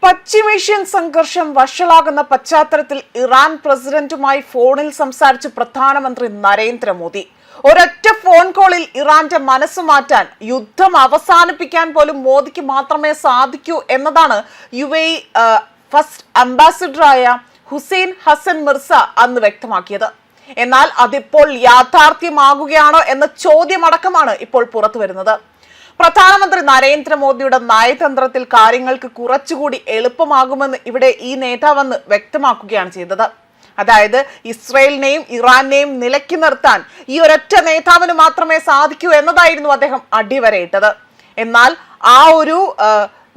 പശ്ചിമേഷ്യൻ സംഘർഷം വഷളാകുന്ന പശ്ചാത്തലത്തിൽ ഇറാൻ പ്രസിഡന്റുമായി ഫോണിൽ സംസാരിച്ച പ്രധാനമന്ത്രി നരേന്ദ്രമോദി ഒരൊറ്റ ഫോൺ കോളിൽ ഇറാന്റെ മനസ്സ് മാറ്റാൻ, യുദ്ധം അവസാനിപ്പിക്കാൻ പോലും മോദിക്ക് മാത്രമേ സാധിക്കൂ എന്നതാണ് UAE ഫസ്റ്റ് അംബാസിഡറായ ഹുസൈൻ ഹസൻ മിർസ അന്ന് വ്യക്തമാക്കിയത്. എന്നാൽ അതിപ്പോൾ യാഥാർത്ഥ്യമാകുകയാണോ എന്ന ചോദ്യമടക്കമാണ് ഇപ്പോൾ പുറത്തു വരുന്നത്. പ്രധാനമന്ത്രി നരേന്ദ്രമോദിയുടെ നയതന്ത്രത്തിൽ കാര്യങ്ങൾക്ക് കുറച്ചുകൂടി എളുപ്പമാകുമെന്ന് ഇവിടെ ഈ നേതാവെന്ന് വ്യക്തമാക്കുകയാണ് ചെയ്തത്. അതായത് ഇസ്രയേലിനെയും ഇറാനെയും നിലയ്ക്ക് നിർത്താൻ ഈ ഒരൊറ്റ നേതാവിന് മാത്രമേ സാധിക്കൂ എന്നതായിരുന്നു അദ്ദേഹം അടിവരയിട്ടത്. എന്നാൽ ആ ഒരു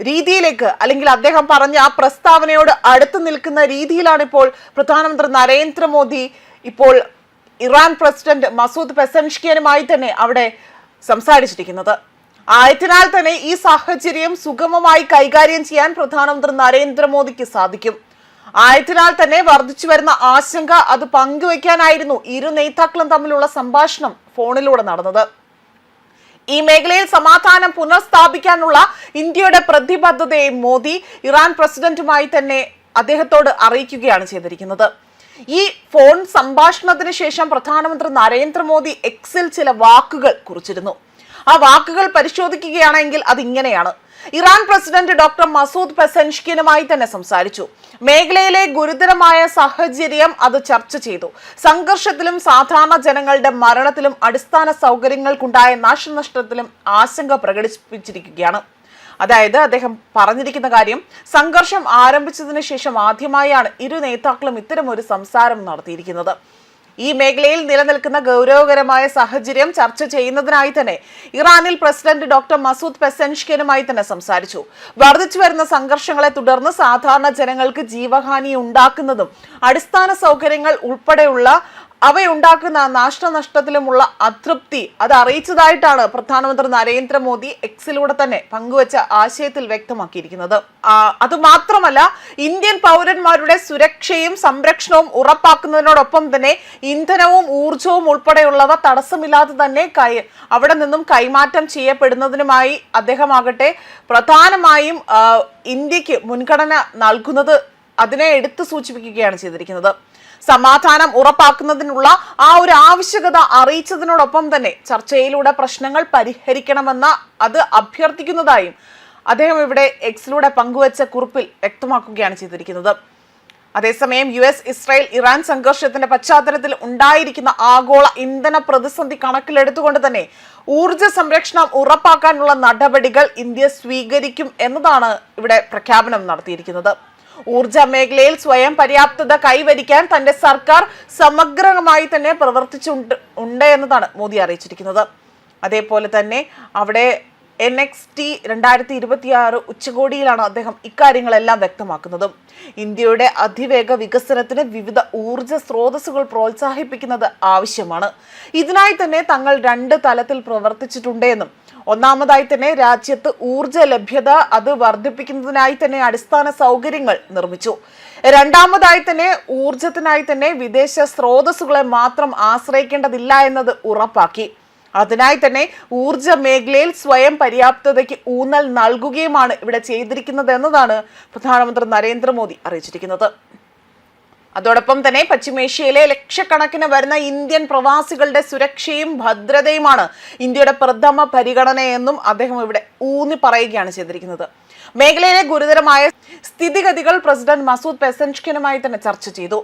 രീതിയിലേക്ക്, അല്ലെങ്കിൽ അദ്ദേഹം പറഞ്ഞ ആ പ്രസ്താവനയോട് അടുത്ത് നിൽക്കുന്ന രീതിയിലാണ് ഇപ്പോൾ പ്രധാനമന്ത്രി നരേന്ദ്രമോദി ഇപ്പോൾ ഇറാൻ പ്രസിഡന്റ് മസൂദ് പെസൻഷ്കിയനുമായി തന്നെ അവിടെ സംസാരിച്ചിരിക്കുന്നത്. ആയതിനാൽ തന്നെ ഈ സാഹചര്യം സുഗമമായി കൈകാര്യം ചെയ്യാൻ പ്രധാനമന്ത്രി നരേന്ദ്രമോദിക്ക് സാധിക്കും. ആയതിനാൽ തന്നെ വർദ്ധിച്ചു വരുന്ന ആശങ്ക അത് പങ്കുവയ്ക്കാനായിരുന്നു ഇരു നേതാക്കളും തമ്മിലുള്ള സംഭാഷണം ഫോണിലൂടെ നടന്നത്. ഈ മേഖലയിൽ സമാധാനം പുനഃസ്ഥാപിക്കാനുള്ള ഇന്ത്യയുടെ പ്രതിബദ്ധതയെ മോദി ഇറാൻ പ്രസിഡന്റുമായി തന്നെ അദ്ദേഹത്തോട് അറിയിക്കുകയാണ് ചെയ്തിരിക്കുന്നത്. ഈ ഫോൺ സംഭാഷണത്തിന് ശേഷം പ്രധാനമന്ത്രി നരേന്ദ്രമോദി എക്സിൽ ചില വാക്കുകൾ കുറിച്ചിരുന്നു. ആ വാക്കുകൾ പരിശോധിക്കുകയാണെങ്കിൽ അതിങ്ങനെയാണ്: ഇറാൻ പ്രസിഡന്റ് ഡോക്ടർ മസൂദ് പെസൻഷ്കിയനുമായി തന്നെ സംസാരിച്ചു. മേഖലയിലെ ഗുരുതരമായ സാഹചര്യം അത് ചർച്ച ചെയ്തു. സംഘർഷത്തിലും സാധാരണ ജനങ്ങളുടെ മരണത്തിലും അടിസ്ഥാന സൗകര്യങ്ങൾക്കുണ്ടായ നാശനഷ്ടത്തിലും ആശങ്ക പ്രകടിപ്പിച്ചിരിക്കുകയാണ്. അതായത് അദ്ദേഹം പറഞ്ഞിരിക്കുന്ന കാര്യം, സംഘർഷം ആരംഭിച്ചതിന് ശേഷം ആദ്യമായാണ് ഇരു നേതാക്കളും ഇത്തരമൊരു സംസാരം നടത്തിയിരിക്കുന്നത്. ഈ മേഖലയിൽ നിലനിൽക്കുന്ന ഗൗരവകരമായ സാഹചര്യം ചർച്ച ചെയ്യുന്നതിനായി തന്നെ ഇറാനിൽ പ്രസിഡന്റ് ഡോക്ടർ മസൂദ് പെസൻഷ്കിയനുമായി തന്നെ സംസാരിച്ചു. വർദ്ധിച്ചു വരുന്ന സംഘർഷങ്ങളെ തുടർന്ന് സാധാരണ ജനങ്ങൾക്ക് ജീവഹാനി ഉണ്ടാക്കുന്നതും അടിസ്ഥാന സൗകര്യങ്ങൾ ഉൾപ്പെടെയുള്ള അവയുണ്ടാക്കുന്ന നാശനഷ്ടത്തിലുമുള്ള അതൃപ്തി അത് അറിയിച്ചതായിട്ടാണ് പ്രധാനമന്ത്രി നരേന്ദ്രമോദി എക്സിലൂടെ തന്നെ പങ്കുവച്ച ആശയത്തിൽ വ്യക്തമാക്കിയിരിക്കുന്നത്. അതുമാത്രമല്ല, ഇന്ത്യൻ പൗരന്മാരുടെ സുരക്ഷയും സംരക്ഷണവും ഉറപ്പാക്കുന്നതിനോടൊപ്പം തന്നെ ഇന്ധനവും ഊർജവും ഉൾപ്പെടെയുള്ളവ തടസ്സമില്ലാതെ തന്നെ അവിടെ നിന്നും കൈമാറ്റം ചെയ്യപ്പെടുന്നതിനുമായി അദ്ദേഹമാകട്ടെ പ്രധാനമായും ഇന്ത്യക്ക് മുൻഗണന നൽകുന്നത് അതിനെ എടുത്തു സൂചിപ്പിക്കുകയാണ് ചെയ്തിരിക്കുന്നത്. സമാധാനം ഉറപ്പാക്കുന്നതിനുള്ള ആ ഒരു ആവശ്യകത അറിയിച്ചതിനോടൊപ്പം തന്നെ ചർച്ചയിലൂടെ പ്രശ്നങ്ങൾ പരിഹരിക്കണമെന്ന അത് അഭ്യർത്ഥിക്കുന്നതായും അദ്ദേഹം ഇവിടെ എക്സിലൂടെ പങ്കുവച്ച കുറിപ്പിൽ വ്യക്തമാക്കുകയാണ് ചെയ്തിരിക്കുന്നത്. അതേസമയം US ഇസ്രായേൽ ഇറാൻ സംഘർഷത്തിന്റെ പശ്ചാത്തലത്തിൽ ഉണ്ടായിരിക്കുന്ന ആഗോള ഇന്ധന പ്രതിസന്ധി കണക്കിലെടുത്തുകൊണ്ട് തന്നെ ഊർജ സംരക്ഷണം ഉറപ്പാക്കാനുള്ള നടപടികൾ ഇന്ത്യ സ്വീകരിക്കും എന്നതാണ് ഇവിടെ പ്രഖ്യാപനം നടത്തിയിരിക്കുന്നത്. ഊർജ മേഖലയിൽ സ്വയം പര്യാപ്തത കൈവരിക്കാൻ തന്റെ സർക്കാർ സമഗ്രമായി തന്നെ പ്രവർത്തിച്ചുണ്ട് എന്നതാണ് മോദി അറിയിച്ചിരിക്കുന്നത്. അതേപോലെ തന്നെ അവിടെ NXT 2026 ഉച്ചകോടിയിലാണ് അദ്ദേഹം ഇക്കാര്യങ്ങളെല്ലാം വ്യക്തമാക്കുന്നത്. ഇന്ത്യയുടെ അതിവേഗ വികസനത്തിന് വിവിധ ഊർജ സ്രോതസ്സുകൾ പ്രോത്സാഹിപ്പിക്കുന്നത് ആവശ്യമാണ്. ഇതിനായി തന്നെ തങ്ങൾ 2 തലത്തിൽ പ്രവർത്തിച്ചിട്ടുണ്ടെന്നും ഒന്നാമതായി തന്നെ രാജ്യത്ത് ഊർജ ലഭ്യത അത് വർദ്ധിപ്പിക്കുന്നതിനായി തന്നെ അടിസ്ഥാന സൗകര്യങ്ങൾ നിർമ്മിച്ചു. രണ്ടാമതായി തന്നെ ഊർജത്തിനായി തന്നെ വിദേശ സ്രോതസ്സുകളെ മാത്രം ആശ്രയിക്കേണ്ടതില്ല എന്നത് ഉറപ്പാക്കി. അതിനായി തന്നെ ഊർജ മേഖലയിൽ സ്വയം പര്യാപ്തതയ്ക്ക് ഊന്നൽ നൽകുകയുമാണ് ഇവിടെ ചെയ്തിരിക്കുന്നത് എന്നതാണ് പ്രധാനമന്ത്രി നരേന്ദ്രമോദി അറിയിച്ചിരിക്കുന്നത്. അതോടൊപ്പം തന്നെ പശ്ചിമേഷ്യയിലെ ലക്ഷക്കണക്കിന് വരുന്ന ഇന്ത്യൻ പ്രവാസികളുടെ സുരക്ഷയും ഭദ്രതയുമാണ് ഇന്ത്യയുടെ പ്രഥമ പരിഗണനയെന്നും അദ്ദേഹം ഇവിടെ ഊന്നി പറയുകയാണ് ചെയ്തിരിക്കുന്നത്. മേഖലയിലെ ഗുരുതരമായ സ്ഥിതിഗതികൾ പ്രസിഡന്റ് മസൂദ് പെസൻഷ്കിയനുമായി തന്നെ ചർച്ച ചെയ്തു.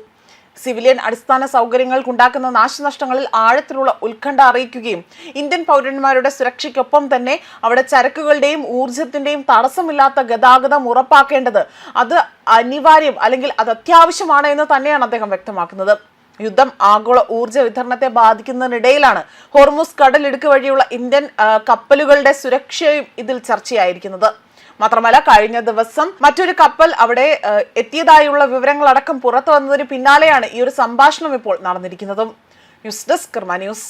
സിവിലിയൻ അടിസ്ഥാന സൗകര്യങ്ങൾക്കുണ്ടാക്കുന്ന നാശനഷ്ടങ്ങളിൽ ആഴത്തിലുള്ള ഉത്കണ്ഠ അറിയിക്കുകയും ഇന്ത്യൻ പൗരന്മാരുടെ സുരക്ഷയ്ക്കൊപ്പം തന്നെ അവിടെ ചരക്കുകളുടെയും ഊർജത്തിന്റെയും തടസ്സമില്ലാത്ത ഗതാഗതം ഉറപ്പാക്കേണ്ടത് അത് അനിവാര്യം, അല്ലെങ്കിൽ അത് അത്യാവശ്യമാണ് എന്ന് തന്നെയാണ് അദ്ദേഹം വ്യക്തമാക്കുന്നത്. യുദ്ധം ആഗോള ഊർജ വിതരണത്തെ ബാധിക്കുന്നതിനിടയിലാണ് ഹോർമുസ് കടലിടുക്ക് വഴിയുള്ള ഇന്ത്യൻ കപ്പലുകളുടെ സുരക്ഷയും ഇതിൽ ചർച്ചയായിരിക്കുന്നത്. മാത്രമല്ല, കഴിഞ്ഞ ദിവസം മറ്റൊരു കപ്പൽ അവിടെ എത്തിയതായുള്ള വിവരങ്ങളടക്കം പുറത്തു വന്നതിന് പിന്നാലെയാണ് ഈ ഒരു സംഭാഷണം ഇപ്പോൾ നടന്നിരിക്കുന്നതും. ന്യൂസ് ഡെസ്ക് കർമ്മ ന്യൂസ്.